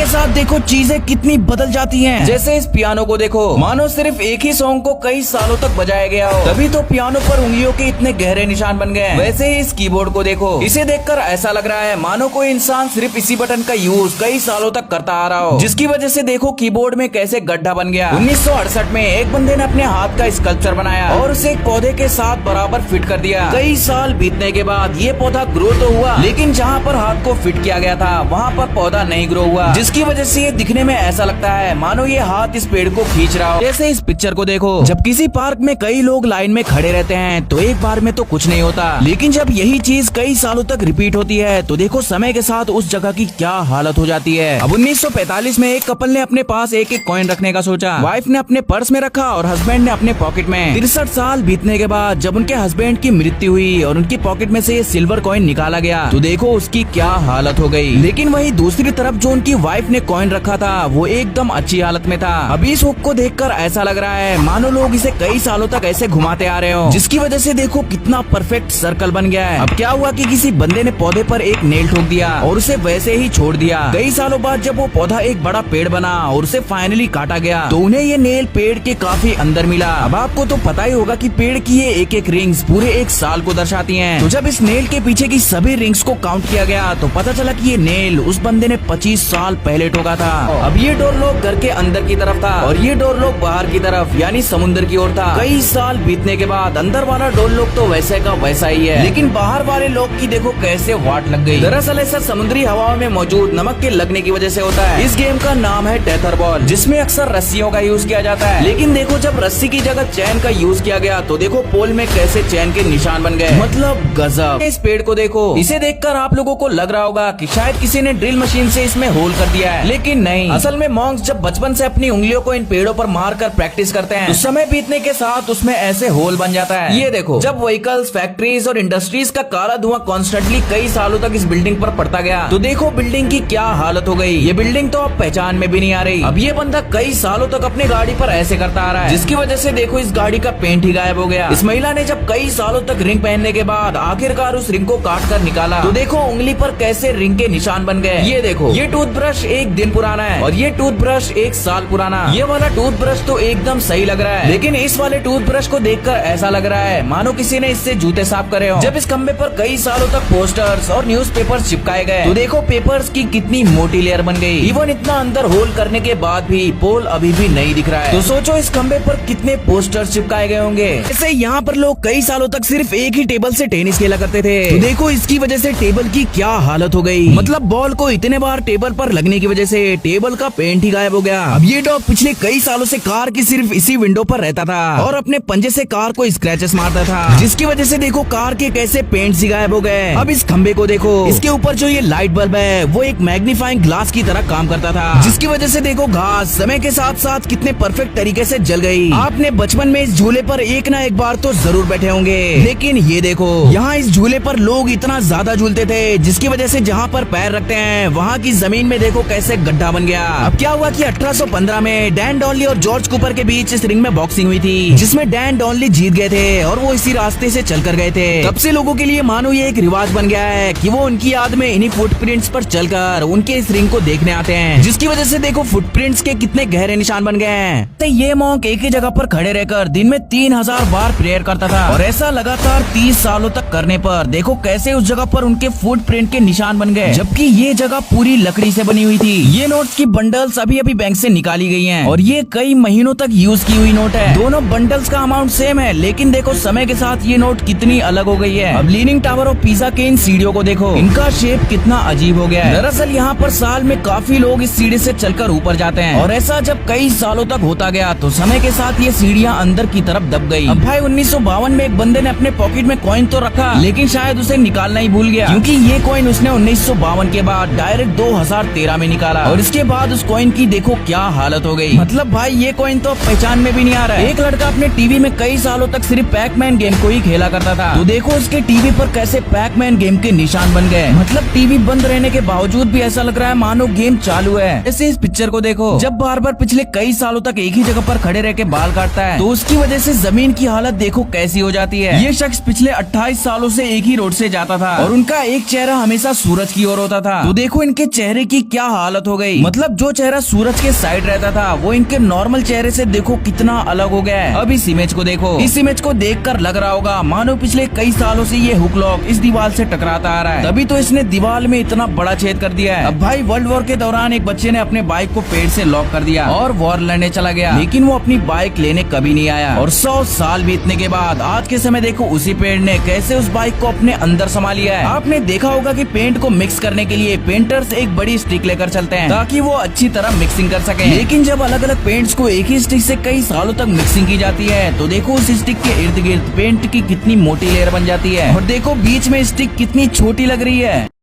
के साथ देखो चीजें कितनी बदल जाती हैं। जैसे इस पियानो को देखो, मानो सिर्फ एक ही सॉन्ग को कई सालों तक बजाया गया हो, तभी तो पियानो पर उंगलियों के इतने गहरे निशान बन गए। वैसे ही इस कीबोर्ड को देखो, इसे देखकर ऐसा लग रहा है मानो कोई इंसान सिर्फ इसी बटन का यूज कई सालों तक करता आ रहा हो, जिसकी वजह से देखो कीबोर्ड में कैसे गड्ढा बन गया। 1968 में एक बंदे ने अपने हाथ का स्कल्पचर बनाया और उसे एक पौधे के साथ बराबर फिट कर दिया। कई साल बीतने के बाद ये पौधा ग्रो तो हुआ, लेकिन जहाँ पर हाथ को फिट किया गया था वहाँ पर पौधा नहीं ग्रो हुआ, जिसकी वजह से ये दिखने में ऐसा लगता है मानो ये हाथ इस पेड़ को खींच रहा हो। जैसे इस पिक्चर को देखो, जब किसी पार्क में कई लोग लाइन में खड़े रहते हैं तो एक बार में तो कुछ नहीं होता, लेकिन जब यही चीज कई सालों तक रिपीट होती है तो देखो समय के साथ उस जगह की क्या हालत हो जाती है। अब 1945 में एक कपल ने अपने पास एक एक कॉइन रखने का सोचा। वाइफ ने अपने पर्स में रखा और हस्बैंड ने अपने पॉकेट में। 63 साल बीतने के बाद जब उनके हस्बैंड की मृत्यु हुई और उनकी पॉकेट में से ये सिल्वर कॉइन निकाला गया तो देखो उसकी क्या हालत हो गई। लेकिन वही दूसरी तरफ जो उनकी वाइफ ने कॉइन रखा था वो एकदम अच्छी हालत में था। अभी इस हुक को देखकर ऐसा लग रहा है मानो लोग इसे कई सालों तक ऐसे घुमाते आ रहे हो, जिसकी वजह से देखो कितना परफेक्ट सर्कल बन गया है। अब क्या हुआ कि किसी बंदे ने पौधे पर एक नेल ठोक दिया और उसे वैसे ही छोड़ दिया। कई सालों बाद जब वो पौधा एक बड़ा पेड़ बना और उसे फाइनली काटा गया तो उन्हें ये नेल पेड़ के काफी अंदर मिला। अब आपको तो पता ही होगा कि पेड़ की ये एक एक रिंग्स पूरे एक साल को दर्शाती हैं। तो जब इस नेल के पीछे की सभी रिंग्स को काउंट किया गया तो पता चला कि ये नेल उस बंदे ने 25 साल पहले ठोका था। अब ये डोर लॉक घर के अंदर की तरफ था और ये डोर लॉक बाहर की तरफ यानी समुद्र की ओर था। कई साल बीतने के बाद अंदर वाला डोर लॉक तो वैसे का वैसा ही है, लेकिन बाहर वाले लॉक की देखो कैसे वाट लग गई। दरअसल ऐसा समुद्री हवाओं में मौजूद नमक के लगने की वजह से होता है। इस गेम का नाम है टेथर बॉल, जिसमें अक्सर रस्सियों का यूज किया जाता है। लेकिन देखो जब रस्सी की जगह चैन का यूज किया गया तो देखो पोल में कैसे चैन के निशान बन गए, मतलब गजब। इस पेड़ को देखो, इसे देखकर आप लोगों को लग रहा होगा कि शायद किसी ने ड्रिल मशीन से इसमें होल कर दिया है, लेकिन नहीं। असल में मॉन्क्स जब बचपन से अपनी उंगलियों को इन पेड़ों पर मारकर प्रैक्टिस करते हैं तो समय बीतने के साथ उसमें ऐसे होल बन जाता है। ये देखो, जब व्हीकल्स, फैक्ट्रीज और इंडस्ट्रीज का काला धुआं कॉन्स्टेंटली कई सालों तक इस बिल्डिंग पर पड़ता गया तो देखो बिल्डिंग की क्या हालत हो गई। ये बिल्डिंग तो अब पहचान में भी नहीं आ रही। अब ये बंदा कई सालों तक अपनी गाड़ी पर ऐसे करता आ रहा है, जिसकी वजह से देखो इस गाड़ी का पेंट ही गायब हो गया। इस महिला ने जब कई सालों तक रिंग पहनने के बाद आखिरकार उस रिंग को काट कर निकाला तो देखो उंगली पर कैसे रिंग के निशान बन गए। ये देखो, ये टूथब्रश एक दिन पुराना है और ये टूथब्रश एक साल पुराना। ये वाला टूथब्रश तो एकदम सही लग रहा है, लेकिन इस वाले टूथब्रश को देखकर ऐसा लग रहा है मानो किसी ने इससे जूते साफ करे हो। जब इस खंबे पर कई सालों तक पोस्टर्स और न्यूज़पेपर्स चिपकाए गए तो देखो पेपर्स की कितनी मोटी लेयर बन गई। इवन इतना अंदर होल करने के बाद भी पोल अभी भी नहीं दिख रहा है। तो सोचो इस खंबे पर कितने पोस्टर्स चिपकाए गए होंगे। जैसे यहाँ पर लोग कई सालों तक सिर्फ एक ही टेबल से टेनिस खेला करते थे तो देखो इसकी वजह से टेबल की क्या हालत हो गई। मतलब बॉल को इतने बार टेबल पर लगने की वजह से टेबल का पेंट ही गायब हो गया। अब ये डॉग पिछले कई सालों से कार की सिर्फ इसी विंडो पर रहता था और अपने पंजे से कार को स्क्रैचेस मारता था, जिसकी वजह से देखो कार के कैसे पेंट्स ही गायब हो गए। अब इस खंबे को देखो, इसके ऊपर जो ये लाइट बल्ब है वो एक मैग्नीफाइंग ग्लास की तरह काम करता था, जिसकी वजह से देखो घास समय के साथ साथ कितने परफेक्ट तरीके से जल गई। आपने बचपन में इस झूले पर एक ना एक बार तो जरूर बैठे होंगे, लेकिन ये देखो यहाँ इस झूले पर लोग इतना ज्यादा झूलते थे जिसकी वजह से जहाँ पर पैर रखते हैं वहाँ की जमीन में देखो कैसे गड्ढा बन गया। अब क्या हुआ कि 1815 में डैन डॉनली और जॉर्ज कूपर के बीच इस रिंग में बॉक्सिंग हुई थी, जिसमें डैन डॉनली जीत गए थे और वो इसी रास्ते से चल कर गए थे। तब से लोगों के लिए मानो ये एक रिवाज बन गया है कि वो उनकी याद में इन्हीं फुटप्रिंट्स पर चलकर उनके इस रिंग को देखने आते हैं, जिसकी वजह से देखो फुटप्रिंट्स के कितने गहरे निशान बन गए हैं। तो ये मॉन्क एक ही जगह पर खड़े रहकर दिन में 3000 बार प्रेयर करता था और ऐसा लगातार 30 सालों तक करने पर देखो कैसे उस जगह पर उनके फुटप्रिंट के निशान बन गए, जबकि ये जगह पूरी लकड़ी से बनी हुई थी। ये नोट्स की बंडल्स अभी अभी बैंक से निकाली गई हैं और ये कई महीनों तक यूज की हुई नोट है। दोनों बंडल्स का अमाउंट सेम है, लेकिन देखो समय के साथ ये नोट कितनी अलग हो गई है। अब लीनिंग टावर ऑफ पिज़ा के इन सीढ़ियों को देखो, इनका शेप कितना अजीब हो गया है। दरअसल यहाँ पर साल में काफी लोग इस सीढ़ी से चलकर ऊपर जाते हैं और ऐसा जब कई सालों तक होता गया तो समय के साथ ये सीढ़ियाँ अंदर की तरफ दब गई। अब भाई 1952 में एक बंदे ने अपने पॉकेट में कॉइन तो रखा, लेकिन शायद उसे निकालना ही भूल गया, क्योंकि ये कॉइन उसने 1952 के बाद डायरेक्ट 2013 में निकाला और इसके बाद उस कॉइन की देखो क्या हालत हो गई। मतलब भाई ये कॉइन तो पहचान में भी नहीं आ रहा है। एक लड़का अपने टीवी में कई सालों तक सिर्फ पैकमैन गेम को ही खेला करता था, तो देखो उसके टीवी पर कैसे पैकमैन गेम के निशान बन गए। मतलब टीवी बंद रहने के बावजूद भी ऐसा लग रहा है मानो गेम चालू है। ऐसे इस पिक्चर को देखो, जब बार बार पिछले कई सालों तक एक ही जगह पर खड़े रह के बाल काटता है तो उसकी वजह से जमीन की हालत देखो कैसी हो जाती है। ये शख्स पिछले 28 सालों से एक ही रोड से जाता था और उनका एक चेहरा हमेशा सूरज की ओर होता था, तो देखो इनके चेहरे की क्या क्या हालत हो गई। मतलब जो चेहरा सूरज के साइड रहता था वो इनके नॉर्मल चेहरे से देखो कितना अलग हो गया है। अब इस इमेज को देखो, इस इमेज को देखकर लग रहा होगा मानो पिछले कई सालों से ये हुक लॉक इस दीवार से टकराता आ रहा है, तभी तो इसने दीवार में इतना बड़ा छेद कर दिया है। अब भाई वर्ल्ड वॉर के दौरान एक बच्चे ने अपने बाइक को पेड़ से लॉक कर दिया और वॉर लड़ने चला गया, लेकिन वो अपनी बाइक लेने कभी नहीं आया। और 100 साल बीतने के बाद आज के समय देखो उसी पेड़ ने कैसे उस बाइक को अपने अंदर समा लिया है। आपने देखा होगा कि पेंट को मिक्स करने के लिए पेंटर्स एक बड़ी स्टिक लेकर चलते हैं ताकि वो अच्छी तरह मिक्सिंग कर सके, लेकिन जब अलग अलग पेंट्स को एक ही स्टिक से कई सालों तक मिक्सिंग की जाती है तो देखो उस स्टिक के इर्द गिर्द पेंट की कितनी मोटी लेयर बन जाती है और देखो बीच में स्टिक कितनी छोटी लग रही है।